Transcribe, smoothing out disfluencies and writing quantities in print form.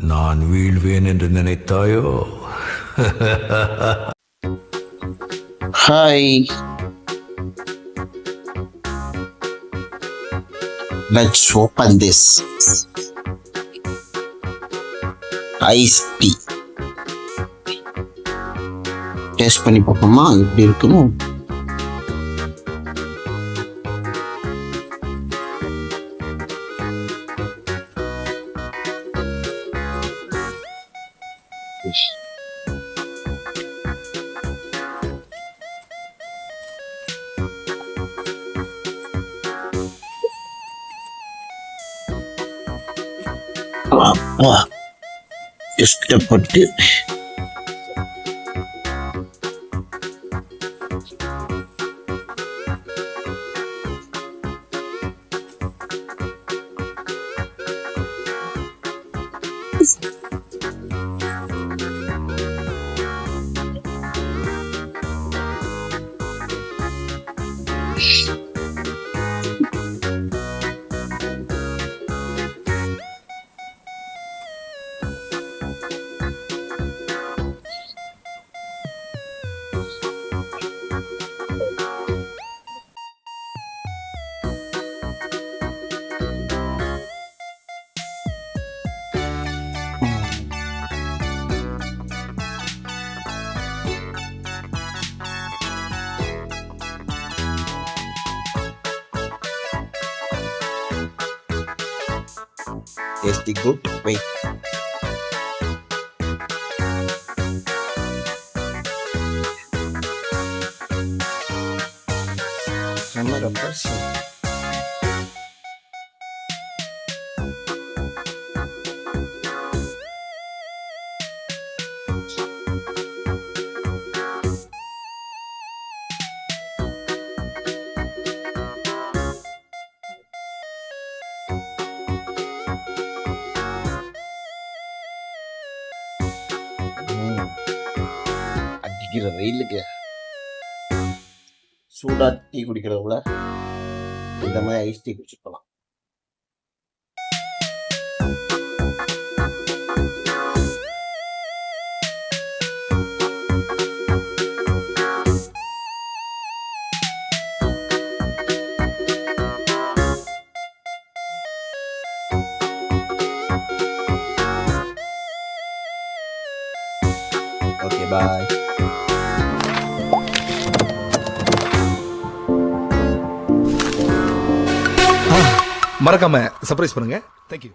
நான் வீழ்வேன் என்று நினைத்தாயோ? Hi, let's open this iced tea. Taste பண்ணி பார்ப்போமா எப்படி இருக்குன்னு. அப்பா இஷ்டப்பட்டு tasty good. Wait. Another person. அடிக்கிற வெயிலுக்கு சூடா டீ குடிக்கிறவங்கள இந்த மாதிரி ஐஸ் டீ குடிச்சுக்கலாம். ஓகே, பாய். மறக்காம சர்ப்ரைஸ் பண்ணுங்க. தேங்க்யூ.